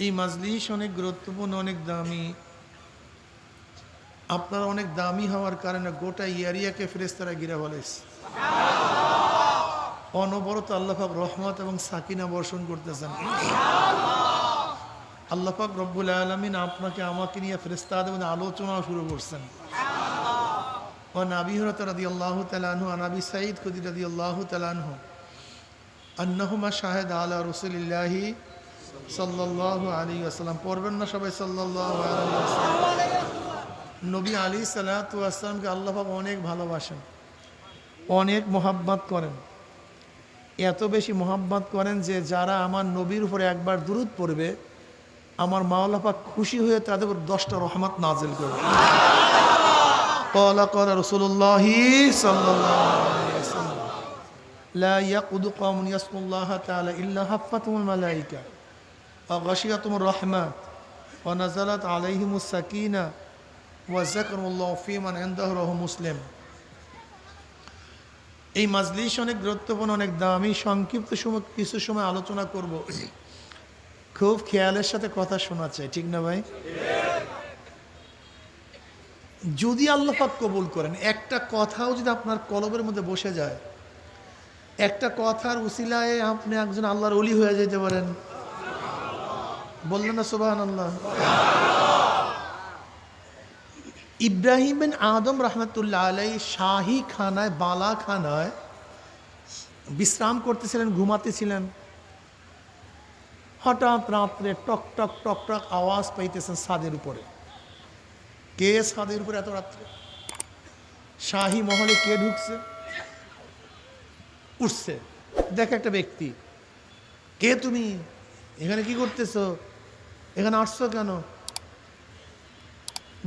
এই মাজলিস অনেক গুরুত্বপূর্ণ, অনেক দামি। আপনারা অনেক দামি হওয়ার কারণে গোটা এরিয়াকে ফেরেশতারা ঘিরে ফেলেছে। অনবরত আল্লাহ পাক রহমত এবং সাকিনা বর্ষণ করতেছেন। আল্লাহ পাক রব্বুল আলামিন আপনাকে আমাকে নিয়ে ফেরেশতাদের মধ্যে আলোচনা শুরু করছেন। وعن أبي هريرة رضي الله تعالى عنه عن أبي سعيد الخدري رضي الله تعالى عنه أنهما شهد على رسول الله صلى الله عليه وسلم পড়বেন না সবাই সাল্লাল্লাহু আলাইহি ওয়াসাল্লাম। নবী আলাইহিস সালাতু ওয়াস সালামকে আল্লাহ পাক অনেক ভালোবাসেন, অনেক মোহাব্বত করেন। এত বেশি মোহাব্বত করেন যে যারা আমার নবীর উপরে একবার দুরূদ পড়বে আমার মাওলা পাক খুশি হয়ে তাদের উপর 10টা রহমত নাজিল করবে। قال قال رسول الله صلى الله عليه وسلم لا يقعد قوم يذكرون الله تعالى إلا حفتهم الملائكة وغشيتهم الرحمة ونزلت عليهم السكينة وذكروا الله في من عنده رواه مسلم। এই মাজলিস অনেক গুরুত্বপূর্ণ, অনেক দামি। সংক্ষিপ্ত সময় কিছু সময় আলোচনা করব, খুব খেয়ালের সাথে কথা শোনা চাই, ঠিক না ভাই? যদি আল্লাহ পাক কবুল করেন, একটা কথাও যদি আপনার কলবের মধ্যে বসে যায়, একটা কথার উসিলায় আপনি একজন আল্লাহর ওলি হয়ে যেতে পারেন। বললেন না সুবহানাল্লাহ? ইব্রাহিম বিন আদম রাহমাতুল্লাহ আলাইহি শাহী খানায়, বালা খানায় বিশ্রাম করতেছিলেন, ঘুমাতেছিলেন। হঠাৎ রাত্রে টক টক টক টক আওয়াজ পাইতেছেন ছাদের উপরে। কে ছাদের উপরে এত রাত্রে? শাহী মহলে কে ঢুকছে? উঠছে, দেখে একটা ব্যক্তি। কে তুমি? এখানে কি করতেছো? এখানে আসছো কেন?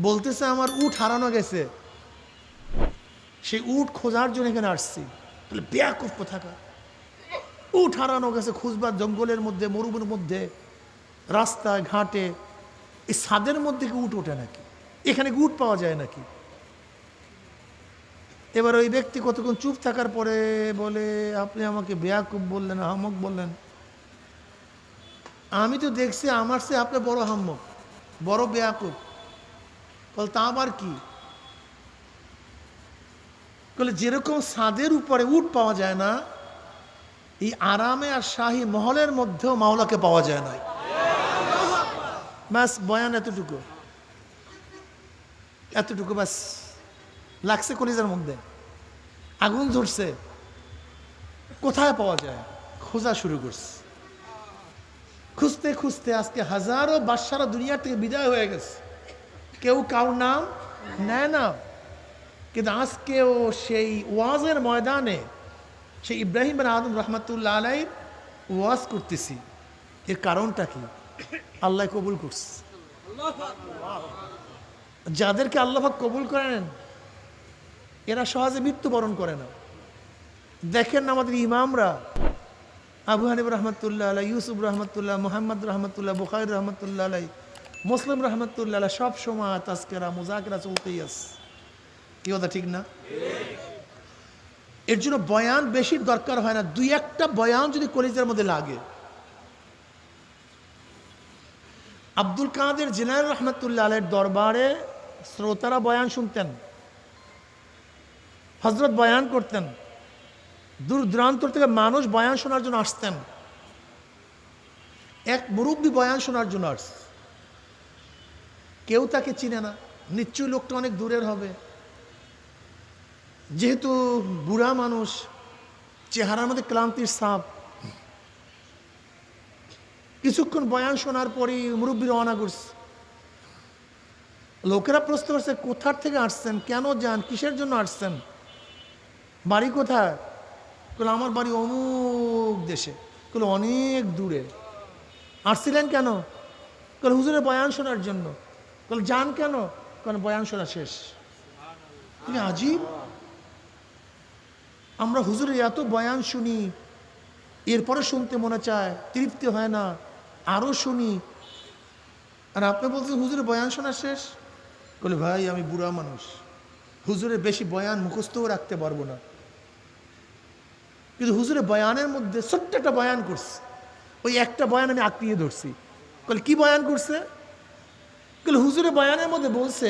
বলতেছে আমার উট হারানো গেছে, সেই উট খোঁজার জন্য এখানে আসছি। বলে বেয়াকুফ কোথাকার, উট হারানো গেছে খুঁজবার জঙ্গলের মধ্যে, মরুভূমির মধ্যে, রাস্তায় ঘাটে। এই ছাদের মধ্যে কি উট ওঠে নাকি? এখানে কি উট পাওয়া যায় নাকি? এবার ওই ব্যক্তি কতক্ষণ চুপ থাকার পরে বলে, আপনি আমাকে বেয়াকুফ বললেন, আহমক বললেন। আমি তো দেখছি আমার সে আপনি বড় আহমক, বড় বেয়াকুফ। বল তা আবার কি? বলে যেরকম ছাদের উপরে উট পাওয়া যায় না, এই আরামে আর শাহী মহলের মধ্যেও মাওলাকে পাওয়া যায় না। ব্যাস, বয়ান এতটুকু, এতটুকু ব্যাস। লাগছে কলিজার মধ্যে, আগুন ধরছে। কোথায় পাওয়া যায়? খোঁজা শুরু করছে। খুঁজতে খুঁজতে আজকে হাজারো বাদশারা দুনিয়ার থেকে বিদায় হয়ে গেছে, কেউ কারোর নাম নেয় না। কিন্তু আজকেও সেই ওয়াজের ময়দানে সেই ইব্রাহিম বিন আদম রহমাতুল্লাহ আলাইহির ওয়াজ করতেছি। এর কারণটা কি? আল্লাহ কবুল করছে। যাদেরকে আল্লাহ কবুল করেন এরা সহজে মৃত্যুবরণ করে না। দেখেন আমাদের ইমামরা, আবু হানিফা রহমতুল্লাহ আলাই, ইউসুফ রহমতুল্লাহ, মুহাম্মদ রহমতুল্লাহ, বুখারী রহমতুল্লাহ আলাই, মুসলিম রহমতুল্লাহ আলাই, সব সময় তাজকিরা মুযাকিরা চলতেই আছে। কি কথা ঠিক না? এর জন্য বয়ান বেশি দরকার হয় না, দুই একটা বয়ান যদি কলিজার মধ্যে লাগে। আব্দুল কাদের জিলানী রহমতুল্লাহ আলাইহির দরবারে শ্রোতারা বয়ান শুনতেন, হযরত বয়ান করতেন। দূর দূরান্ত থেকে মানুষ বয়ান শোনার জন্য আসতেন। এক মুরব্বী বয়ান শোনার জন্য আসছে, কেউ তাকে চিনে না, নিশ্চয়ই লোকটা অনেক দূরের হবে। যেহেতু বুড়া মানুষ, চেহারার মধ্যে ক্লান্তির ছাপ। কিছুক্ষণ বয়ান শোনার পরই মুরব্বী রওনা করছে। লোকেরা প্রশ্ন করছে, কোথার থেকে আসছেন, কেন যান, কিসের জন্য আসছেন, বাড়ি কোথায়? বলে আমার বাড়ি অমুক দেশে। বলে অনেক দূরে। আসছিলেন কেন? বলে হুজুরের বয়ান শোনার জন্য। বলে যান কেন? কারণ বয়ান শোনা শেষ। আজীব, আমরা হুজুরের এত বয়ান শুনি, এরপরে শুনতে মনে চায়, তৃপ্তি হয় না, আরও শুনি। আর আপনি বলছেন হুজুরের বয়ান শোনা শেষ। বলে ভাই আমি বুড়া মানুষ, হুজুরের বেশি বয়ান মুখস্থও রাখতে পারবো না। কিন্তু হুজুরের বয়ানের মধ্যে ছোট্ট একটা বয়ান করছে, ওই একটা বয়ান আমি আঁকড়িয়ে ধরছি। বলে কি বয়ান করছে? বলে হুজুরে বয়ানের মধ্যে বলছে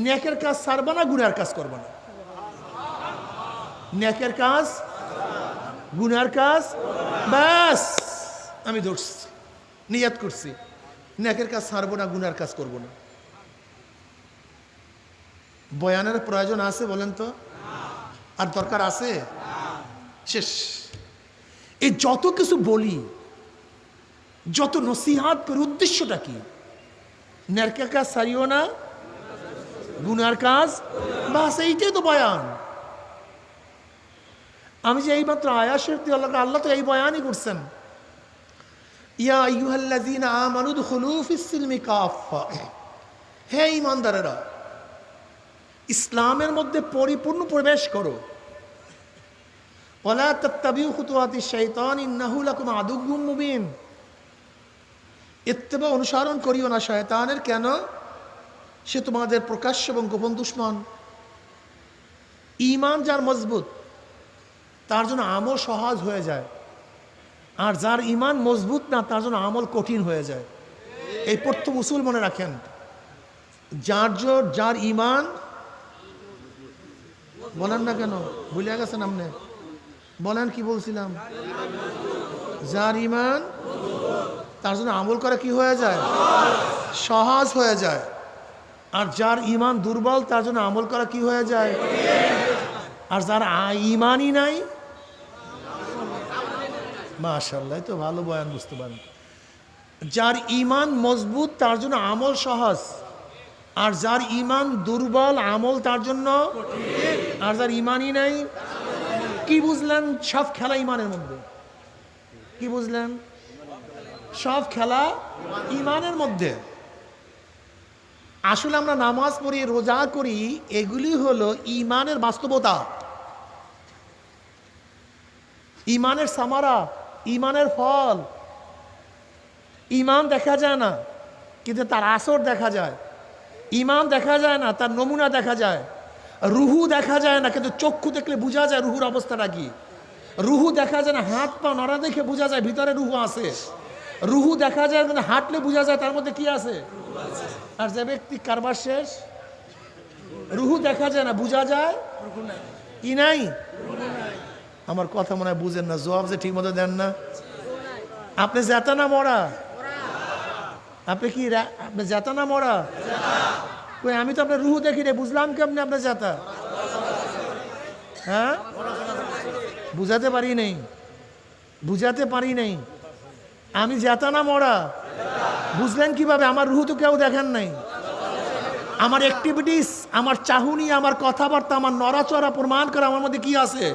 নেকের কাজ ছাড়বা না, গুনার কাজ করবা না। নেকের কাজ, গুনার কাজ, ব্যাস আমি ধরছি, নিয়াত করছি নেকের কাজ ছাড়বো না, গুনার কাজ করবো না। বয়ানের প্রয়োজন আছে বলেন তো? আর দরকার আছে? শেষ। এই যত কিছু বলি, যত নসিহাত করে, উদ্দেশ্যটা কি? নেকের কাজ ছাড়িও না, গুনার কাজ, বাস এইটাই তো বয়ান। আমি যে এইমাত্র আয়াত শরীফ আল্লাহ তো এই বয়ানই করছেন, ইয়া আইয়ুহাল্লাযীনা আমানু দুখুলু ফিস-সিলমি কাফা, হে ঈমানদারেরা ইসলামের মধ্যে পরিপূর্ণ প্রবেশ করো। ওয়ালা তাত্তাবিউ খুতুওয়াতিশ শাইতান ইন্নাহু লাকুম আদুউম মুবিন, ইত্তেবা অনুসরণ করিও না শয়তানের, কেন? সে তোমাদের প্রকাশ্য এবং গোপন দুশমন। ঈমান যার মজবুত তার জন্য আমল সহজ হয়ে যায়, আর যার ঈমান মজবুত না তার জন্য আমল কঠিন হয়ে যায়। এই প্রথম উসুল মনে রাখেন। যার ঈমান, বলেন না কেন, ভুলে গেছেন আপনি? বলেন কি বলছিলাম? যার ঈমান তার জন্য আমল করা কি হয়ে যায়? সহজ হয়ে যায়। আর যার ঈমান দুর্বল তার জন্য আমল করা কি হয়ে যায়? আর যার ঈমানই নাই, মাশাআল্লাহ, তো ভালো বয়ান, বুঝতে পারেন। যার ঈমান মজবুত তার জন্য আমল সহজ, আর যার ঈমান দুর্বল আমল তার জন্য, আর যার ঈমানই নাই। কি বুঝলেন? সব খেলা ঈমানের মধ্যে। কি বুঝলেন? সব খেলা ঈমানের মধ্যে। আসলে আমরা নামাজ পড়ি, রোজা করি, এগুলি হলো ঈমানের বাস্তবতা, ঈমানের সামারা, ঈমানের ফল। ঈমান দেখা যায় না কিন্তু তার আসর দেখা যায়, ঈমান দেখা যায় না তার নমুনা দেখা যায়, রুহু দেখা যায় না কিন্তু চক্ষু দেখলে বোঝা যায় রুহুর অবস্থাটা কি। রুহু দেখা যায় না, হাত পা নড়া দেখে বোঝা যায় ভিতরে রুহু আছে। রুহু দেখা যায় কিন্তু হাঁটলে বোঝা যায় তার মধ্যে কি আছে। আর যে ব্যক্তি কারবার শেষ, রুহু দেখা যায় না, বোঝা যায় কি নাই। আমার কথা মনে হয় বুঝেন না, জবাব যে ঠিক মতো দেন না। আপনি জেতা না মরা? আপনি কি আপনি জেতা না মরা? কই আমি তো আপনার রুহু দেখি রে, বুঝলাম কেমনি আপনার জেতা? হ্যাঁ, বুঝাতে পারি নেই, বুঝাতে পারি নেই। আমি জেতা না মরা? বুঝলেন কিভাবে? আমার রুহু তো কেউ দেখেন নাই। আমার অ্যাক্টিভিটিস, আমার চাহুনি, আমার কথাবার্তা, আমার নড়াচড়া প্রমাণ করে আমার মধ্যে কি আছে।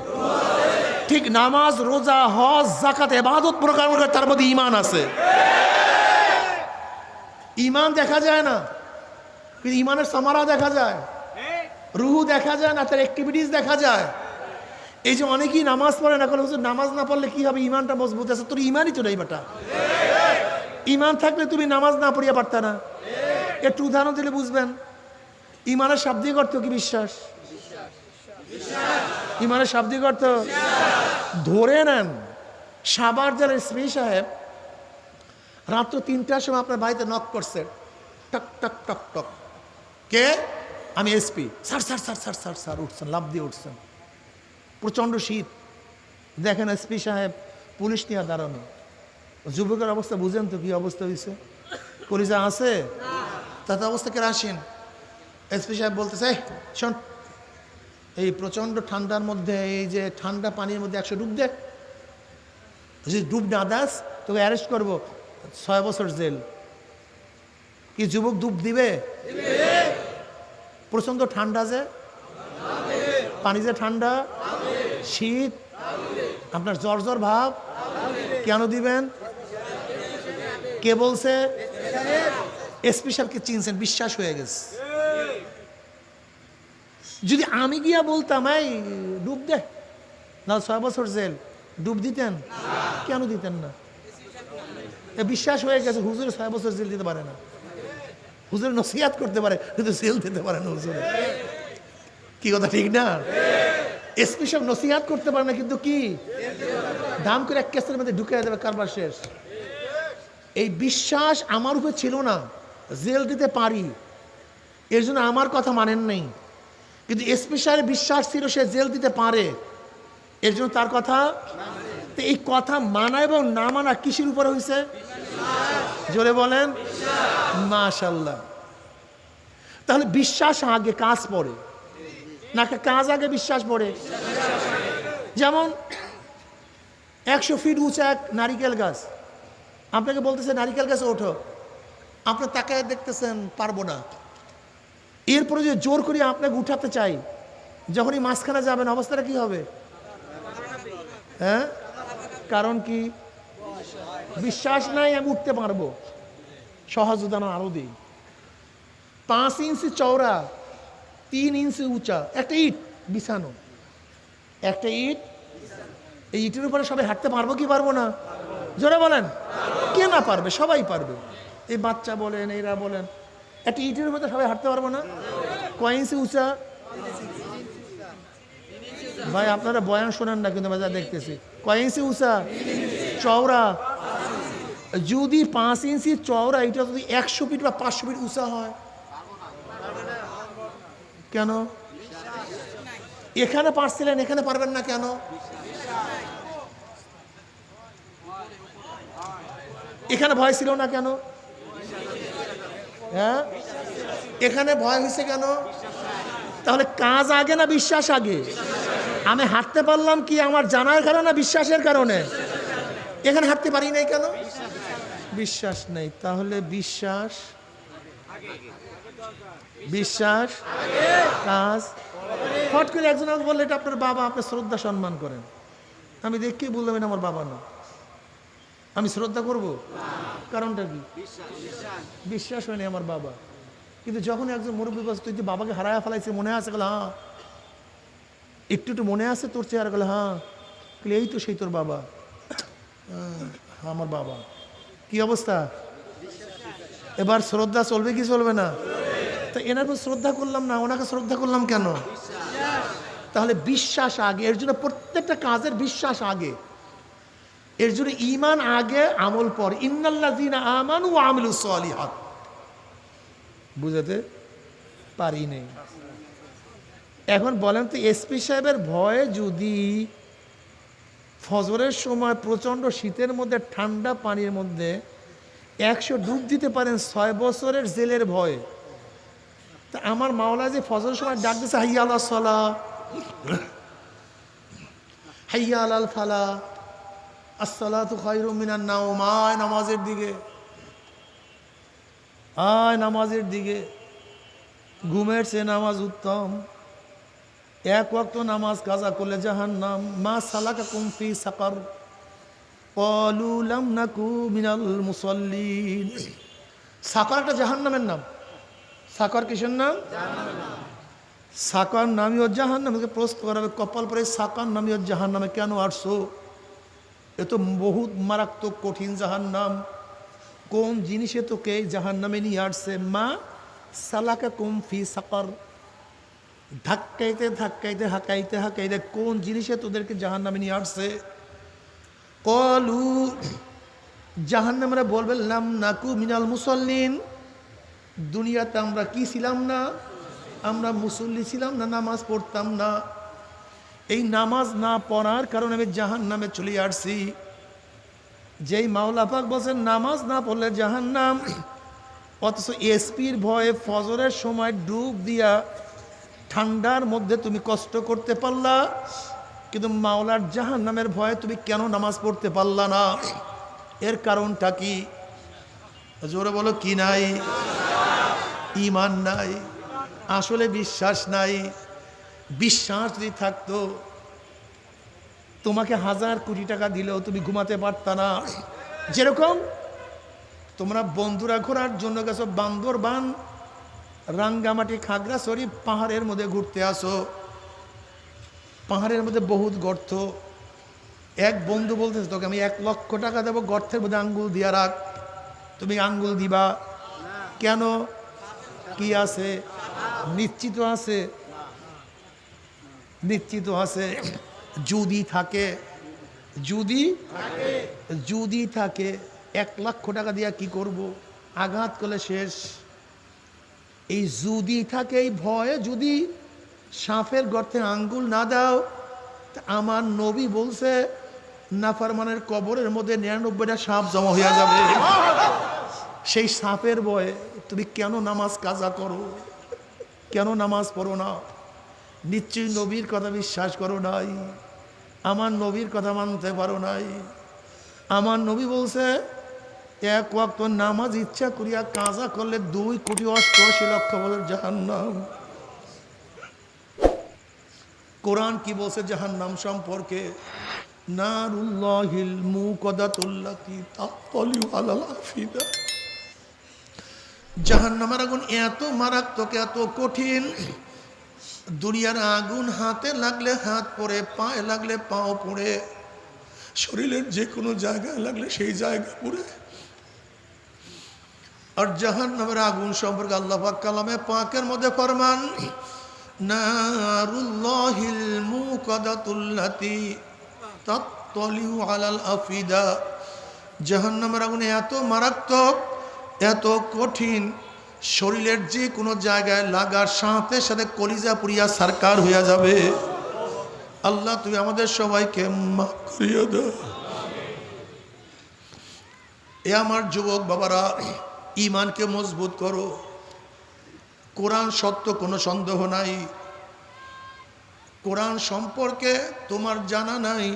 ঠিক নামাজ, রোজা, হজ, যাকাত, ইবাদত প্রকার করে তার মধ্যে ঈমান আছে। ঈমান দেখা যায় না কিন্তু ঈমানের সামারা দেখা যায়, রুহু দেখা যায় না, তার অ্যাক্টিভিটিস দেখা যায়। এই যে অনেকেই নামাজ পড়ে না, হুজুর নামাজ না পড়লে কি হবে, ঈমানটা মজবুত আছে। তোর ঈমানই তো নেই বেটা। ঈমান থাকলে তুমি নামাজ না পড়িয়া পারতা না। একটু উদাহরণ দিলে বুঝবেন। ঈমানের শাব্দিক অর্থ কি? বিশ্বাস। ঈমানের শাব্দিক অর্থ ধরে নেন। সাভার জেলার এসপি সাহেব রাত্র 3টার সময় আপনার বাড়িতে নক করছে, টক টক টক টক। কে? আমি SP. Sir sir sir sir sir sir উঠছেন, লাফ দিয়ে উঠছেন। প্রচণ্ড শীত। দেখেন এসপি সাহেব পুলিশ নিয়ে দাঁড়ানো। যুবকের অবস্থা বুঝেন তো কি অবস্থা হয়েছে? কলিজা আছে? তাতে অবস্থা কে আসেন। এসপি সাহেব বলতেছে, শোন, এই প্রচণ্ড ঠান্ডার মধ্যে, এই যে ঠান্ডা পানির মধ্যে 100 ডুব দে, যদি ডুব না দাস তোকে অ্যারেস্ট করবো, 6 বছর জেল। কি যুবক ডুব দিবে? প্রচণ্ড ঠান্ডা, যে পানি যে ঠান্ডা, শীত, আপনার জ্বর জ্বর ভাব, কেন দিবেন? কে বলছে? এসপি সাহেবকে চিনছেন, বিশ্বাস হয়ে গেছে। যদি আমি গিয়া বলতাম এই ডুব দে, না 6 বছর জেল, ডুব দিতেন? কেন দিতেন না? বিশ্বাস হয়ে গেছে, হুজুর 6 বছর জেল দিতে পারে না। হুজুর নসিহত করতে পারে কিন্তু জেল দিতে পারে না হুজুর। কি কথা ঠিক না? এসপি সাহেব নসিহত করতে পারে না কিন্তু কি দাম করে এক কেসের মধ্যে ঢুকে দেবে, কারবার শেষ। এই বিশ্বাস আমার উপর ছিল না, জেল দিতে পারি, এর জন্য আমার কথা মানেন নাই। কিন্তু এসপি সাহেবের বিশ্বাস ছিল সে জেল দিতে পারে, এর জন্য তার কথা। তো এই কথা মানা এবং না মানা কিসের উপরে হয়েছে? জোরে বলেন মাশাআল্লাহ। তাহলে বিশ্বাস আগে, কাজ পড়ে না? কাজ আগে বিশ্বাস পড়ে। যেমন 100 ফিট উঁচা এক নারিকেল গাছ, আপনাকে বলতেছে নারিকেল গাছে ওঠো, আপনি তাকায় দেখতেছেন পারবো না, এরপরে যে জোর করে আপনাকে উঠাতে চাই, যখনই মাঝখানে যাবেন অবস্থাটা কি হবে? হ্যাঁ, কারণ কি? বিশ্বাস নাই আমি উঠতে পারবো। সহজ উদাহরণ আরো দিই। 5 ইঞ্চি চওড়া, 3 ইঞ্চি উঁচা একটা ইট বিছানো, একটা ইট, এই ইটের উপরে সবাই হাঁটতে পারবো কি পারবো না? জোরে বলেন। কে না পারবে? সবাই পারবে। এই বাচ্চা বলেন, এরা বলেন, একটা ইটের উপরে সবাই হাঁটতে পারবো না? কয় ইঞ্চি উঁচা? ভাই আপনারা বয়ান শোনেন না কিন্তু বাজার দেখতেছি। কয় ইঞ্চি উঁচা? চওড়া। যদি 5 ইঞ্চি চওড়া এটা যদি 100 ফিট বা 500 ফিট উঁচা হয়, কেন? এখানে পারছিলেন, এখানে পারবেন না কেন? এখানে ভয় ছিল না কেন? হ্যাঁ, এখানে ভয় হয়েছে কেন? তাহলে কাজ আগে না বিশ্বাস আগে? আমি হাঁটতে পারলাম কি আমার জানার কারণে না বিশ্বাসের কারণে? এখানে হাঁটতে পারি নাই কেন? বিশ্বাস নেই। তাহলে বিশ্বাস, বিশ্বাস কাজ। ফট করে একজন আমাকে বললে এটা আপনার বাবা, আপনি শ্রদ্ধা সম্মান করেন। আমি দেখি বললাম এটা আমার বাবা না, আমি শ্রদ্ধা করব? কারণটা কি? বিশ্বাস হয়নি আমার বাবা। কিন্তু যখন একজন মুরব্বী বলছে তুই যে বাবাকে হারায় ফেলাইছে মনে আছে? গেল হ্যাঁ। একটু একটু মনে আছে তোর চেহারা? গেল হ্যাঁ। এই তো সেই তোর বাবা, আমার বাবা। কি অবস্থা? এবার শ্রদ্ধা চলবে কি চলবে না? তো এনার উপর শ্রদ্ধা করলাম না, ওনাকে শ্রদ্ধা করলাম কেন? তাহলে বিশ্বাস আগে। এর জন্য প্রত্যেকটা কাজের বিশ্বাস আগে, এর জন্য ঈমান আগে আমল পর। ইন্নাল্লাযীনা আমানু ওয়া আমিলুস সালিহাত। বুঝাতে পারি নাই। এখন বলেন তো, এসপি সাহেবের ভয়ে যদি ফজরের সময় প্রচণ্ড শীতের মধ্যে ঠান্ডা পানির মধ্যে 100 ডুব দিতে পারেন 6 বছরের জেলের ভয়ে, তা আমার মাওলা যে ফজরের সময় ডাক দিচ্ছে হাইয়া আলাস সালাহ, হাইয়া আলাল ফালাহ, আসসালাতু খায়রুম মিনান নাওম, আয় নামাজের দিকে, আয় নামাজের দিকে। ঘুমের চেয়ে নামাজ উত্তম। এক ওয়াক্ত নামাজ কাজা করলে জাহান্নাম। মা সালাকাকুম ফি সাকার ক্বালু লাম নাকু মিনাল মুসাল্লিন। সাকার একটা জাহান্নামের নাম। সাকার কিসের নাম? সাকার নামীয় জাহান্নামকে প্রশ্ন করা হবে কপাল পরে, সাকার নামীয় জাহান্নামে কেন আসছো? এ তো বহুত মারাত্মক কঠিন জাহান্নাম। কোন জিনিসে তোকে জাহান্নামে নিয়ে আসছে? মা সালাকাকুম ফি সাকার। ধাক্কাইতে ধাক্কাইতে হাঁকাইতে হাঁকাইতে কোন জিনিসে তোদেরকে জাহান্নামে নিয়ে আসছে? ক্বালু, জাহান্নামীরা বলবে লাম নাকু মিনাল মুসাল্লিন। দুনিয়াতে আমরা কি ছিলাম না? আমরা মুসল্লি ছিলাম না, নামাজ পড়তাম না। এই নামাজ না পড়ার কারণে আমি জাহান্নামে চলে আসছি। যেই মাওলা পাক বলছেন নামাজ না পড়লে জাহান্নাম, অথচ এসপির ভয়ে ফজরের সময় ডুব দিয়া ঠান্ডার মধ্যে তুমি কষ্ট করতে পারলা, কিন্তু মাওলার জাহান্নামের ভয়ে তুমি কেন নামাজ পড়তে পারলা না? এর কারণটা কি? জোরে বলো, কি নাই? ঈমান নাই, আসলে বিশ্বাস নাই। বিশ্বাস যদি থাকতো তোমাকে 1000 কোটি টাকা দিলেও তুমি ঘুমাতে পারতা না। যেরকম তোমরা বন্ধুরা ঘোরার জন্য গেছো বান্দরবান, রাঙ্গামাটি, খাগড়াছড়ি পাহাড়ের মধ্যে ঘুরতে আসো। পাহাড়ের মধ্যে বহুত গর্ত। এক বন্ধু বলতেছে তোকে আমি 1 লক্ষ টাকা দেবো, গর্তের মধ্যে আঙ্গুল দিয়া রাখ। তুমি আঙ্গুল দিবা কেন? কি আছে? নিশ্চিত আছে, নিশ্চিত আছে। যদি থাকে, যদি থাকে 1,00,000 টাকা দিয়া কি করব? আঘাত করলে শেষ। এই যদি থাকে এই ভয়ে যদি সাপের গর্তে আঙ্গুল না দাও, আমার নবী বলছে নাফরমানের কবরের মধ্যে 99টা সাপ জমা হয়ে যাবে। সেই সাপের ভয়ে তুমি কেন নামাজ কাজা করো, কেন নামাজ পড়ো না? নিশ্চয়ই নবীর কথা বিশ্বাস করো নাই, আমার নবীর কথা মানতে পারো নাই। আমার নবী বলছে 1 ওয়াক্ত নামাজ ইচ্ছা করিয়া কাজা করলে 2,88,00,000 বছর জাহান্নাম। কোরআন কি বলছে জাহান্নাম সম্পর্কে? নারুল্লাহিল মুকাদাতুল্লাতি তাত্তালিউ আলাল আফিদা। জাহান্নামের আগুন এত মারাত্মক, এত কঠিন, দুনিয়ার আগুন হাতে লাগলে হাত পড়ে, পায়ে লাগলে পাও পড়ে, শরীরের যে কোনো জায়গায় লাগলে সেই জায়গা পড়ে। আর জাহান্নামের আগুন সম্পর্কে আল্লাহ পাক কালামে পাকের মধ্যে ফরমান, নারুল্লাহিল মুকাদাতুল্লাতি তাত্তালিউ আলাল আফিদা। জাহান্নামের আগুন এত মারাত্মক, এত কঠিন, শরীরের যে কোনো জায়গায় লাগার সাথে সাথে কলিজা পুরিয়া সারকার হইয়া যাবে। আল্লাহ তুমি আমাদের সবাইকে মাফ করিয়া দাও। এ আমার যুবক বাবারা, ঈমানকে মজবুত করো। কোরআন সত্য, কোনো সন্দেহ নাই। কোরআন সম্পর্কে তোমার জানা নাই।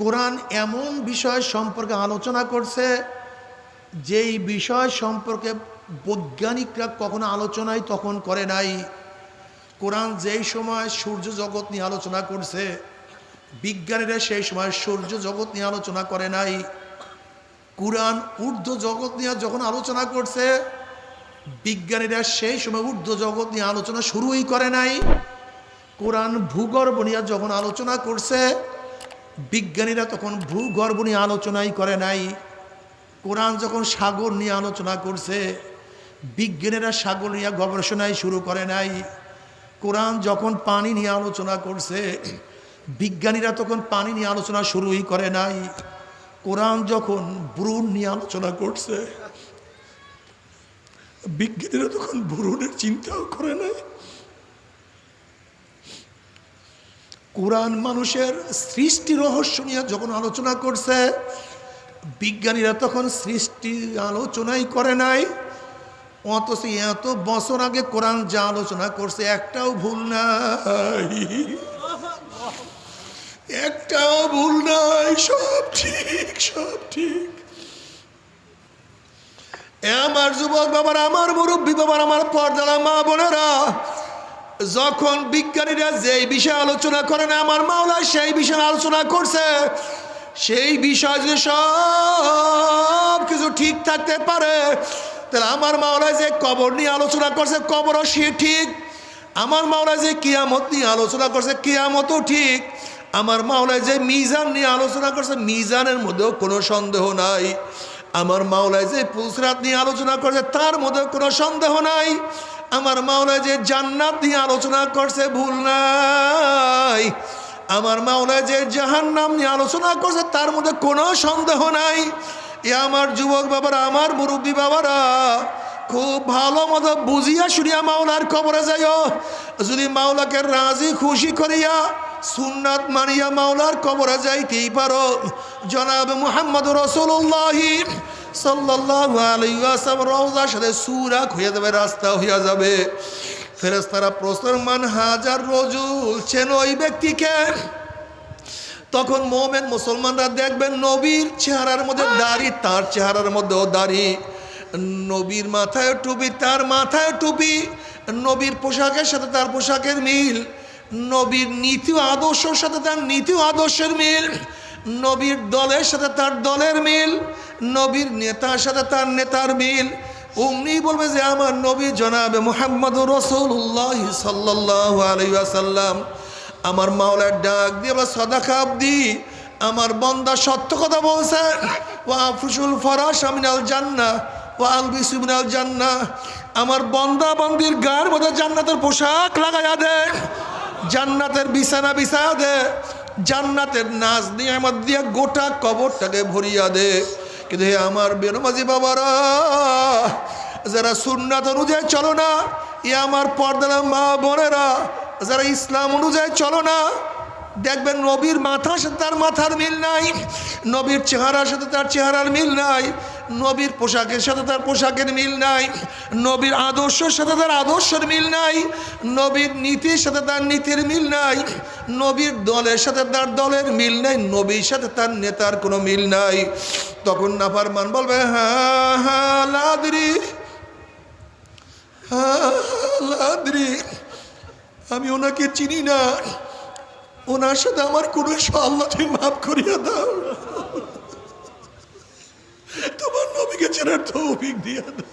কোরআন এমন বিষয় সম্পর্কে আলোচনা করছে যেই বিষয় সম্পর্কে বৈজ্ঞানিকরা কখনো আলোচনাই তখন করে নাই। কোরআন যেই সময় সূর্য জগৎ নিয়ে আলোচনা করছে, বিজ্ঞানীরা সেই সময় সূর্য জগৎ নিয়ে আলোচনা করে নাই। কোরআন ঊর্ধ্ব জগৎ নিয়ে যখন আলোচনা করছে, বিজ্ঞানীরা সেই সময় ঊর্ধ্ব জগৎ নিয়ে আলোচনা শুরুই করে নাই। কোরআন ভূগর্ভ নিয়ে যখন আলোচনা করছে, বিজ্ঞানীরা তখন ভূগর্ভ নিয়ে আলোচনাই করে নাই। কোরআন যখন সাগর নিয়ে আলোচনা করছে, বিজ্ঞানীরা সাগর নিয়ে গবেষণাই শুরু করে নাই। কোরআন যখন পানি নিয়ে আলোচনা করছে, বিজ্ঞানীরা তখন পানি নিয়ে আলোচনা শুরুই করে নাই। কোরআন যখন ভ্রূণ নিয়ে আলোচনা করছে, বিজ্ঞানীরা তখন ভ্রূণের চিন্তাও করে নাই। কোরআন মানুষের সৃষ্টি রহস্য নিয়ে যখন আলোচনা করছে, বিজ্ঞানীরা তখন সৃষ্টি আলোচনাই করে নাই। অথচ এত বছর আগে কোরআন যা আলোচনা করছে একটাও ভুল নাই, একটাও ভুল নাই, সব ঠিক, সব ঠিক। আমার যুবক বাবারা, আমার মুরব্বী বাবার, আমার পর্দালা মা বোনেরা, যখন বিজ্ঞানীরা যেই বিষয়ে আলোচনা করে না, আমার মাওলা সেই বিষয়ে আলোচনা করছে। সেই বিষয় যদি সব কিছু ঠিক থাকতে পারে, তাহলে আমার মাওলা যে কবর নিয়ে আলোচনা করছে, কবরও সে ঠিক। আমার মাওলা যে কিয়ামত নিয়ে আলোচনা করছে, কিয়ামতও ঠিক। আমার মাওলা যে মিজান নিয়ে আলোচনা করছে, মিজানের মধ্যেও কোনো সন্দেহ নাই। আমার মাওলা যে পুলসিরাত নিয়ে আলোচনা করছে, তার মধ্যে কোনো সন্দেহ নাই। আমার মাওলা যে জান্নাত নিয়ে আলোচনা করছে, ভুল নাই। আমার মাওলা যে জাহান্নাম নিয়ে আলোচনা করছে, তার মধ্যে কোনো সন্দেহ নাই। এ আমার যুবক বাবারা, আমার মুরব্বী বাবারা, খুব ভালো মতো বুঝিয়া শুনিয়া মাওলার কবরে যাইও। যদি মাওলাকে রাজি খুশি করিয়া সুন্নাত মানিয়া মাওলার কবরে যাইতেই পারো, জনাব মুহাম্মদ রাসূলুল্লাহ সাল্লাল্লাহু আলাইহি ওয়াসাল্লাম রওজার সাথে সুরাক হয়ে যাবে, রাস্তা হইয়া যাবে। ফেরেশতারা প্রশ্ন, মান হাজার রজুল, চেনো ওই ব্যক্তিকে? তখন মোমেন মুসলমানরা দেখবেন নবীর চেহারার মধ্যে দাড়ি, তার চেহারার মধ্যেও দাড়ি। নবীর মাথায় টুপি, তার মাথায় টুপি। নবীর পোশাকের সাথে তার পোশাকের মিল, নবীর নীতি আদর্শের সাথে তার নীতি আদর্শের মিল, নবীর দলের সাথে তার দলের মিল, নবীর নেতার সাথে তার নেতার মিল। অমনি বলবে যে আমার নবী জনাবে মুহাম্মদুর রাসূলুল্লাহ সাল্লাল্লাহু আলাইহি ওয়াসাল্লাম। আমার মাওলার ডাক দিয়ে বা সাদাকা আবদি, আমার বান্দা সত্য কথা বলছে। ওয়া আফশুল ফরাশ মিনাল জান্নাহ ওয়া আলবিসু মিনাল জান্নাহ, আমার বান্দা বান্দির গায়ের মধ্যে জান্নাতের পোশাক লাগাইয়া দে, জান্নাতের বিছানা বিছায়া দে, জান্নাতের নাজ নিয়ামত দিয়ে গোটা কবরটাকে ভরিয়া দে। কিন্তু হে আমার বেনমাজি বাবারা, যারা সুন্নাত অনুযায়ী চলো না, এ আমার পর্দার মা বোনেরা, যারা ইসলাম অনুযায়ী চলো না, দেখবেন নবীর মাথার সাথে তার মাথার মিল নাই, নবীর চেহারার সাথে তার চেহারার মিল নাই, নবীর পোশাকের সাথে তার পোশাকের মিল নাই, নবীর আদর্শের সাথে তার আদর্শের মিল নাই, নবীর নীতির সাথে তার নীতির মিল নাই, নবীর দলের সাথে তার দলের মিল নাই, নবীর সাথে তার নেতার কোনো মিল নাই। তখন নাফরমান বলবে হ্যাঁ হ্যাঁ লাদরি, হ্যাঁ লাদরি, আমি ওনাকে চিনি না, ওনার সাথে আমার কোনো, আল্লাহ তুমি মাফ করিয়া দাও, তোমার নবীকে চেনার তৌফিক দিয়া দাও।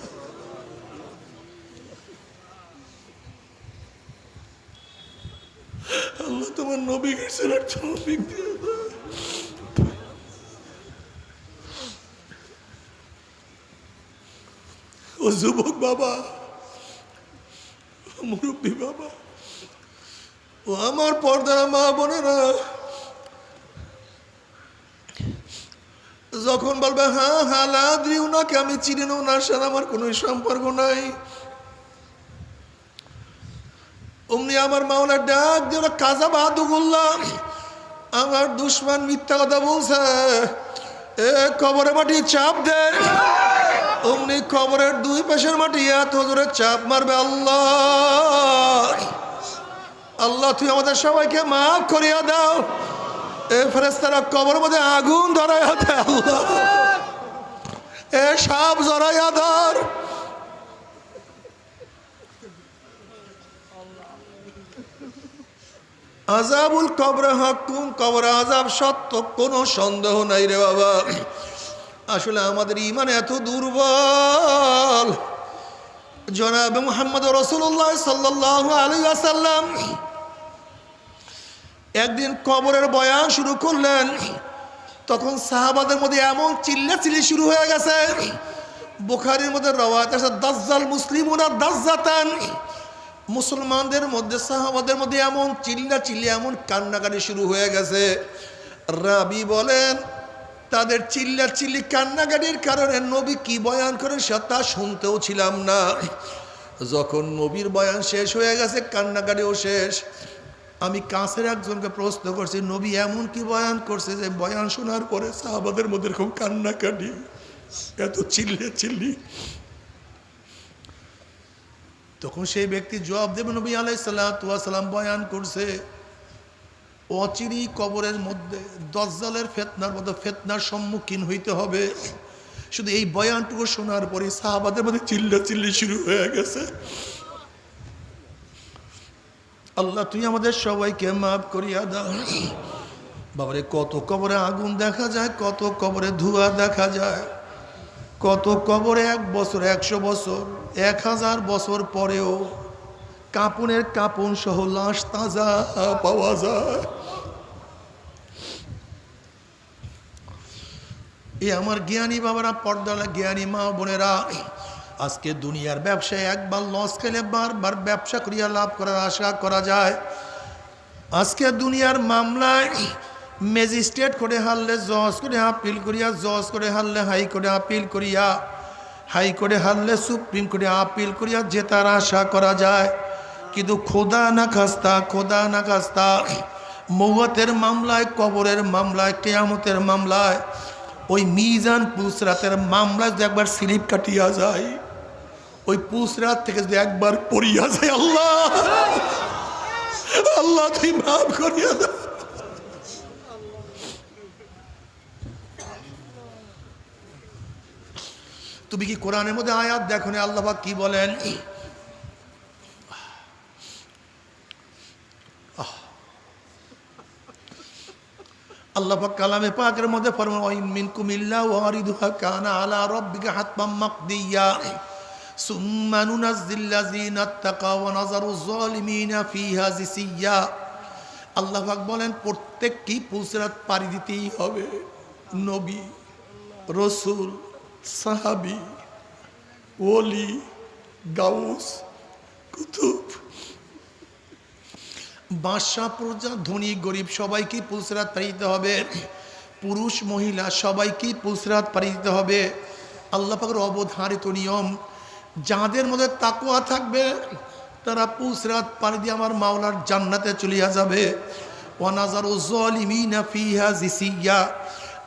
আল্লাহ তোমার নবীকে চেনার তৌফিক দিয়া দাও। ও যুবক বাবা, মুরব্বী বাবা, ও আমার পর্দার মা বোনেরা, যখন বলবে হ্যাঁ হ্যাঁ লাদ্রি, ওনাকে আমি চিনি না, ওনার সাথে আমার কোনো সম্পর্ক নাই, অমনি আমার মাওলা ডাক দিয়ে কাজা বাহাদুল্লাহ, আমার দুশ্মন মিথ্যা কথা বলছে, এ কবরে মাটি চাপ দে। অমনি কবরের দুই পাশের মাটি এত জোরে চাপ মারবে, আল্লাহ আল্লাহ তুই আমাদের সবাইকে মাফ করিয়া দাও। এ ফেরেশতারা কবরের মধ্যে আগুন ধরাইয়া দেয়, আল্লাহ এ সাপ জড়াইয়া ধর। আযাবুল কবর হাক্কুম, কবর আযাব সত্য, কোনো সন্দেহ নাই রে বাবা। আসলে আমাদের ঈমান এত দুর্বল। জনাবে মুহাম্মদ রাসূলুল্লাহ সাল্লাল্লাহু আলাইহি ওয়াসাল্লাম একদিন কবরের বয়ান শুরু করলেন, তখন সাহাবাদের মধ্যে এমন চিল্লাচিল্লি শুরু হয়ে গেছে। বুখারীর মধ্যে রওয়ায়াত আছে দাজ্জাল মুসলিমুনা দাজ্জাতান, মুসলমানদের মধ্যে সাহাবাদের মধ্যে এমন চিল্লাচিল্লি, এমন কান্নাকাটি শুরু হয়ে গেছে। রাবি বলেন তাদের চিল্লাচিল্লি কান্নাকাটির কারণে নবী কি বয়ান করেন তা শুনতেও ছিলাম না। যখন নবীর বয়ান শেষ হয়ে গেছে, কান্নাকাটিও শেষ, আমি কাছের একজনকে প্রশ্ন করছি, নবী এমন কি বয়ান করছে যে বয়ান শোনার পরে সাহাবাদের মধ্যে এরকম কান্নাকাটি, এত চিল্লি? তখন সেই ব্যক্তি জবাব দেবে, নবী আলাইহিস সালাতু ওয়াস সালাম বয়ান করছে অচিরেই কবরের মধ্যে দাজ্জালের ফিতনার মতো ফিতনার সম্মুখীন হইতে হবে। শুধু এই বয়ানটুকু শোনার পরে সাহাবাদের মধ্যে চিল্লাচিল্লি শুরু হয়ে গেছে। আল্লাহ তুই আমাদের সবাইকে মাফ করিয়া দাও। বাবারে কত কবরে আগুন দেখা যায়, কত কবরে ধোঁয়া দেখা যায়, কত কবরে 1 বছর 100 বছর 1000 বছর পরেও কাপনের কাপন সহ লাশ তাজা পাওয়া যায়। এ আমার জ্ঞানী বাবারা, পর্দালা জ্ঞানী মা বোনেরা, আজকে দুনিয়ার ব্যবসায় একবার লস খেলে বারবার ব্যবসা করিয়া লাভ করার আশা করা যায়। আজকে দুনিয়ার মামলায় ম্যাজিস্ট্রেট করে হারলে জজ করে আপিল করিয়া, জজ করে হারলে হাইকোর্টে আপিল করিয়া, হাইকোর্টে হারলে সুপ্রিম কোর্টে আপিল করিয়া জেতার আশা করা যায়। কিন্তু খোদা না খাস্তা মৌয়াতের মামলায়, কবরের মামলায়, কিয়ামতের মামলায়, ওই মিজান পুসরাতের মামলায় যদি একবার স্লিপ কাটিয়া যায়, ওই পুসরাত থেকে যদি একবার পড়িয়া যায়, আল্লাহ আল্লাহ তুই মাফ করিয়া দাও। তুমি কি কোরআনের মধ্যে আয়াত দেখো না আল্লাহ পাক কি বলেন? আল্লাহ পাক কালামে পাকের মধ্যে ফরমান ওয়া ইন মিনকুম ইল্লা ওয়ারিদুহা কানা আলা রাব্বিকা হাতমান মাকদিয়া সুম্মা নুনাজ্জিল্লাযিনা তাকাও ওয়া নাযারু যালিমিনা ফিহা জিসিয়া। আল্লাহ পাক বলেন প্রত্যেককেই পুসরাত পাড়ি দিতেই হবে। নবী, রাসূল, সাহাবী, ওলি, গাউস, কুতুব, বাদশাহ, প্রজা, ধনী, গরিব সবাইকে পুসরাত পাইতে হবে। পুরুষ মহিলা সবাইকেই পুলসিরাত পাড়ি দিতে হবে। আল্লাহ পাকের অবধারিত নিয়ম, যাদের মধ্যে তাকওয়া থাকবে তারা পুলসিরাত পাড়ি দিয়ে আমার মাওলার জান্নাতে চলিয়া যাবে। ওয়ানাজারু যালিমিনা ফিহা জিসিয়া,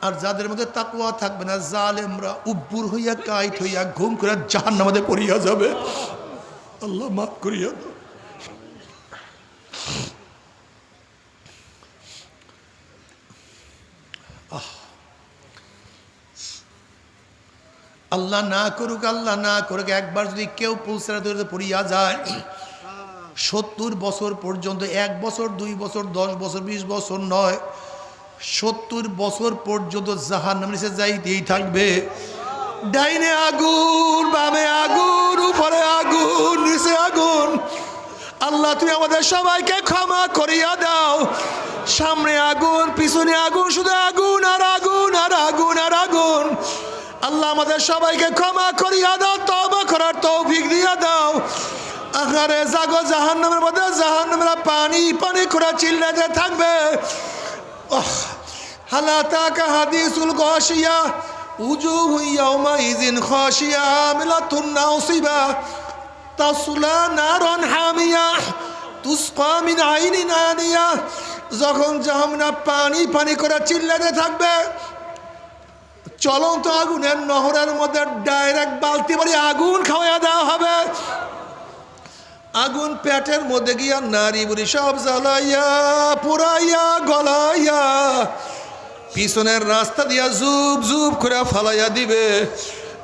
আর যাদের মধ্যে তাকওয়া থাকবে না জালেমরা উব্বুর হইয়া কাইট হইয়া ঘুম করে জাহান্নামে পড়িয়া যাবে। আল্লাহ মাফ করিয়া দাও। আল্লাহ না করুক, আল্লাহ না করুক, একবার যদি কেউ পুলসিরাতে পড়িয়া যায় 70 বছর পর্যন্ত, 1 বছর 2 বছর 10 বছর 20 বছর নয়, 70 বছর পর্যন্ত জাহান্নামে নিচে যাইতেই থাকবে। ডাইনে আগুন, বামে আগুন, উপরে আগুন, নিচে আগুন। আল্লাহ তুমি আমাদের সবাইকে ক্ষমা করিয়া দাও। সামনে আগুন, পিছনে আগুন, শুধু আগুন আর আগুন আর আগুন আর আগুন। আল্লাহ আমাদের সবাইকে ক্ষমা করিয়া দাও, তওবা করার তৌফিক দিয়া দাও। আখারে জাগো, জাহান্নামের মধ্যে জাহান্নামীরা পানি পানি করে চিল্লাতে থাকবে। হালাতাকা হাদিসুল গাশিয়া উজুহু ইয়াওমাইযিন খাশিয়া আমিলাতুন নাসিবা তাসলা নারান হামিয়া তুসকা মিন আইনিন আনিয়া। যখন জাহান্নামীরা পানি পানি করে চিল্লাতে থাকবে, চলন্ত আগুনের নহরের মধ্যে ডাইরেক্ট বালতি ভরে আগুন খাওয়াইয়া দেওয়া হবে। আগুন পেটের মধ্যে গিয়া নারী বুড়ি সব জ্বালাইয়া পুরাইয়া গলাইয়া পিছনের রাস্তা দিয়া জুব জুব করে ফালাইয়া দিবে।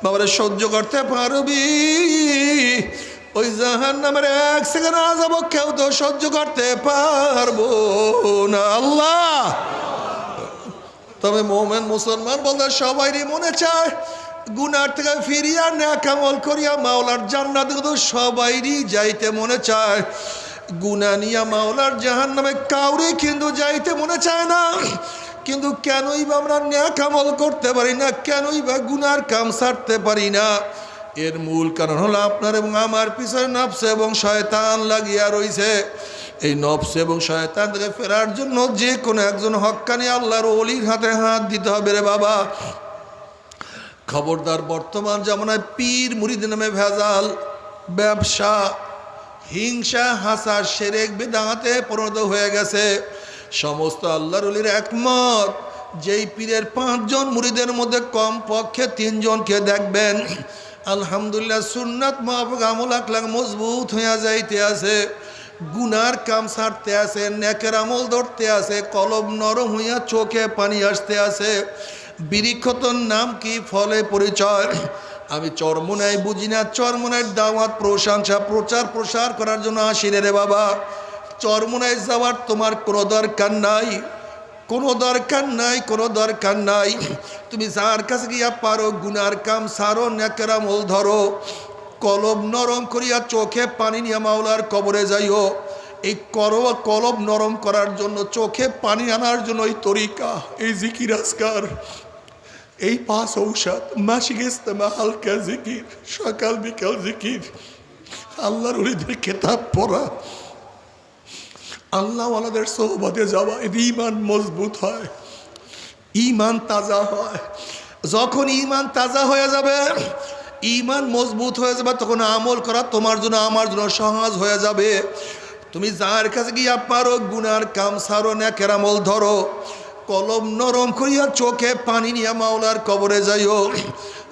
বাবারে সহ্য করতে পারবি? ওই জাহান্নামের 1 সেকেন্ড না যাব, কেউ তো সহ্য করতে পারবো না। আল্লাহ, তবে মোমেন মুসলমান বলতে সবাইরই মনে চায় গুনার থেকে ফিরিয়া নেক আমল করিয়া মাওলার জান্নাতে, কিন্তু সবাইরই যাইতে মনে চায়। গুনাহ নিয়া মাওলার জাহান্নামে কাউরে কিন্তু যাইতে মনে চায় না। কিন্তু কেনই বা আমরা নেক আমল করতে পারি না, কেনই বা গুনার কাম ছাড়তে পারি না? এর মূল কারণ হলো আপনার এবং আমার পিছনে নফস এবং শয়তান লাগিয়া রইছে। এই নফস এবং শয়তান থেকে ফেরার জন্য যে কোনো একজন হক্কানি আল্লাহর ওলির হাতে হাত দিতে হবে রে বাবা। খবরদার, বর্তমান জামানায় পীর মুরিদ নামে ভেজাল, ব্যবসা, হিংসা, হাসা, শিরক, বিদআতে পরিণত হয়ে গেছে। সমস্ত আল্লাহর ওলির একমত, যেই পীরের 5 জন মুরিদের মধ্যে কম পক্ষে 3 জনকে দেখবেন আলহামদুলিল্লাহ সুন্নাত মাফিক আমল আখলাক মজবুত হইয়া যাইতে আছে, গুনার কাম ছাড়তে আছে, নেকের আমল ধরতে আছে, কলব নরম হইয়া চোখে পানি আসতে আছে। বৃক্ষতর নাম কি, ফলে পরিচয়। আমি চরমোনাই বুঝি না, চরমোনাইয়ের দাওয়াত প্রশংসা প্রচার প্রসার করার জন্য আসি রে বাবা। চরমোনাই যাওয়ার তোমার কোনো দরকার নাই, কোনো দরকার নাই, কোনো দরকার নাই। তুমি যার কাছে গিয়া পারো গুনার কাম সারো, নেকের আমল ধরো, কলব নরম করিয়া চোখে পানি নিয়ে মাওলার কবরে যাইও। এই কলব নরম করার জন্য, চোখে পানি আনার জন্য এই তরিকা, এই জিকির আজকার, এই 5 ঔষধ, মাসিক ইস্তেমা, হালকা জিকির, সকাল বিকাল জিকির, আল্লাহর ওলিদের কিতাব পড়া, আল্লাহওয়ালাদের সোহবতে যাওয়া। এতে ঈমান মজবুত হয়, ঈমান তাজা হয়। যখন ঈমান তাজা হয়ে যাবে, ঈমান মজবুত হয়ে যাবে, তখন আমল করা তোমার জন্য আমার জন্য সহজ হয়ে যাবে। তুমি যার কাছে গিয়া পারো গুনার কাম সারো, নেকের আমল ধরো, কলম নরম করিয়া চোখে পানি নিয়ে মাওলার কবরে যাইও।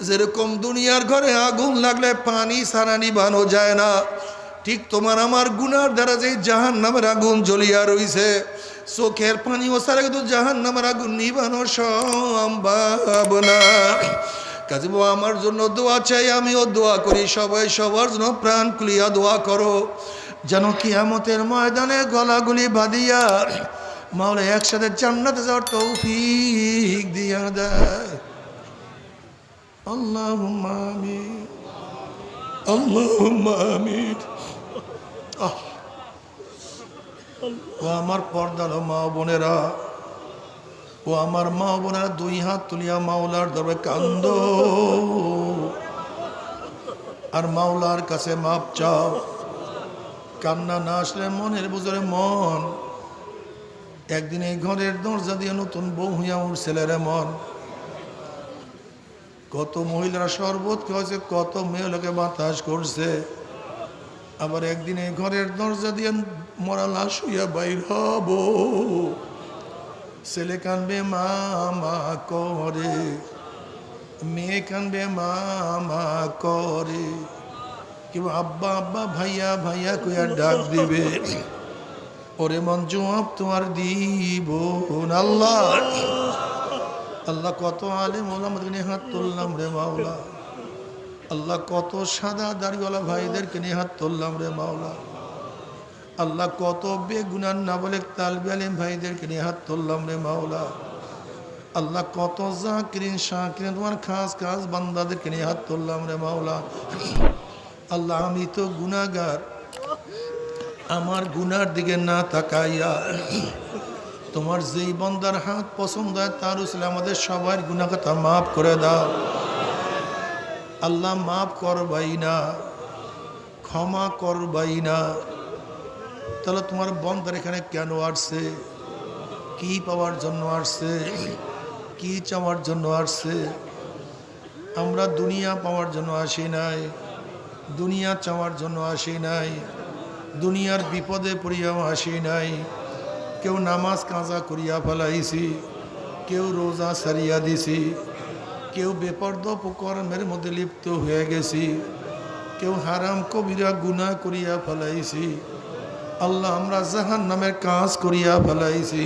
যেরকম দুনিয়ার ঘরে আগুন লাগলে পানি ছাড়া নিভানো যায় না, ঠিক তোমার আমার গুনার দ্বারা যে জাহান্নামের আগুন জ্বলিয়া রইছে, চোখের পানি ও ছাড়া কিন্তু জাহান্নামের আগুন নিভানো সম্ভব না। কাজে বাবা, আমার জন্য দোয়া চাই, আমিও দোয়া করি, সবাই সবার জন্য প্রাণ খুলিয়া দোয়া করো, যেন কিয়ামতের ময়দানে গলাগুলি বাঁধিয়া মাওলা একসাথে জান্নাতে যাওয়ার তৌফিক দিয়া দেয়। আল্লাহুম্মা আমিন, আল্লাহুম্মা আমিন। ও আমার পর্দার মা বোনেরা, ও আমার মা বোনেরা, 2 হাত তুলিয়া মাওলার দরবারে কান্দো আর মাওলার কাছে মাপ চাও। কান্না না আসলে মনের বুঝরে মন একদিন এই ঘরের দরজা দিয়ে নতুন বউ হইয়া ওর ছেলেরা মন, কত মহিলারা শরবত খাওয়াছে, কত মেয়ে লোকে বাতাস করছে। আবার একদিন এই ঘরের দরজা দিয়ে মরা লাশ হইয়া বাইর হব, ছেলে কানবে মা মা করে, মেয়ে কানবে মা মা করে, কেউ আব্বা আব্বা ভাইয়া ভাইয়া কইয়া ডাক দিবে, ওরে মন জবাব তোমার দিব। আল্লাহ আল্লাহ কত আলেম ওলামাদেরকে নিয়ে হাত তুললাম রে মাওলা, আল্লাহ কত সাদা দাড়িওয়ালা ভাইদেরকে নিয়ে হাত তুললাম রে মাওলা, আল্লাহ কত বেগুনার না বলে তালবি আলিম ভাইদেরকে নিয়ে হাত তুললাম রে মাওলা, আল্লাহ কত জাকিরিন শাকিরিন তোমার খাস খাস বান্দাদেরকে নিয়ে হাত তুললাম রে মাওলা। আল্লাহ আমি তো গুনাহগার, আমার গুনার দিকে না তাকাইয়া তোমার যেই বান্দার হাত পছন্দ হয় তার উসিলায় আমাদের সবার গুনাহ কথা মাফ করে দাও। আল্লাহ মাফ করবাই না, ক্ষমা করবাই না। তাহলে তোমার বান্দার এখানে কেন আসছে, কি পাওয়ার জন্য আসছে, কি চাওয়ার জন্য আসছে? আমরা দুনিয়া পাওয়ার জন্য আসি নাই, দুনিয়া চাওয়ার জন্য আসি নাই, দুনিয়ার বিপদে পড়িয়াও আসি নাই। কেউ নামাজ কাজা করিয়া ফেলাইছি, কেউ রোজা সারিয়া দিছি, কেউ বেপর্দা কর্মের মধ্যে লিপ্ত হয়ে গেছি, কেউ হারাম কবিরা গুনাহ করিয়া ফেলাইছি। আল্লাহ আমরা জাহান্নামের কাজ করিয়া ফেলাইছি।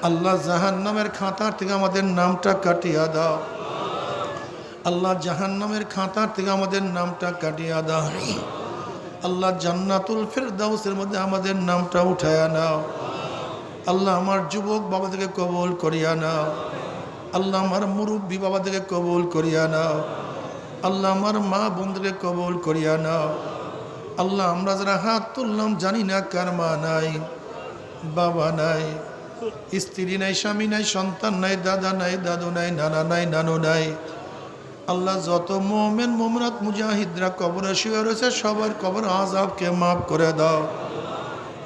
আল্লাহ জাহান্নামের খাতার থেকে আমাদের নামটা কাটিয়া দাও। আল্লাহ জাহান্নামের খাতার থেকে আমাদের নামটা কাটিয়া দাও। আল্লাহ জান্নাতুল ফিরদাউসের মধ্যে আমাদের নামটা উঠায়া নাও। আল্লাহ আমার যুবক বাবাদেরকে কবুল করিয়া নাও। আল্লাহ আমার মুরব্বী বাবাদেরকে কবুল করিয়া নাও। আল্লাহ আমার মা বোনদেরকে কবুল করিয়া নাও। আল্লাহ আমরা যারা হাত তুললাম জানি না কার মা নাই, বাবা নাই, স্ত্রী নাই, স্বামী নাই, সন্তান নাই, দাদা নাই, দাদু নাই, নানা নাই, নানু নাই। আল্লাহ যত মোমেন মোমরাত মুজাহিদরা কবরে শুয়ে রয়েছে সবার কবর আযাবকে মাফ করে দাও।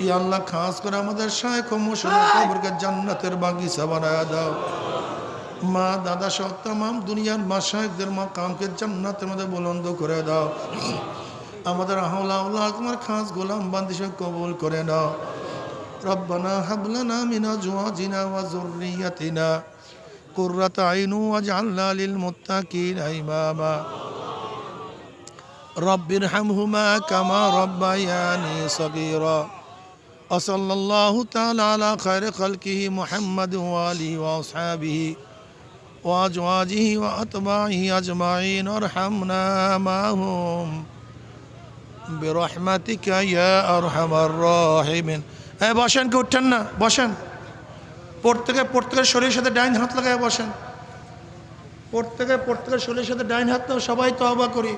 ই আল্লাহ খাস করে আমাদের শায়েখ ও মুর্শিদের কবরকে জান্নাতের বাগিচা বানায়া দাও। মা দাদা সহ তামাম দুনিয়ার মাশায়েখদের মাকামকে জান্নাতের মধ্যে বুলন্দ করে দাও। আমাদের আহলা আল্লাহ তোমার খাস গোলাম বান্দি সহ কবুল করে নাও। রব্বানা হাব লানা মিন আজওয়াজিনা ওয়া যুররিয়াতিনা কুররাতা আইনু ওয়াজআলনা লিল মুত্তাকিনা ইমামা। রব্বিরহামহুমা কামা রব্বায়ানি সগীরা। ওয়া সাল্লাল্লাহু তাআলা আলা খায়রি খালকিহি মুহাম্মাদ ওয়া আলিহি ওয়া আসহাবিহি ওয়া আজওয়াজিহি ওয়া আতবাইহি আজমাইন। আরহামনা মাহুম বিরহমাতিকা ইয়া আরহামার রাহিমিন। বসেন, কেউ উঠছেন না, বসেন। প্রত্যেকের শরীরের সাথে ডাইন হাত লাগায় বসেন। প্রত্যেকের শরীরের সাথে ডাইন হাত, সবাই তওবা করি।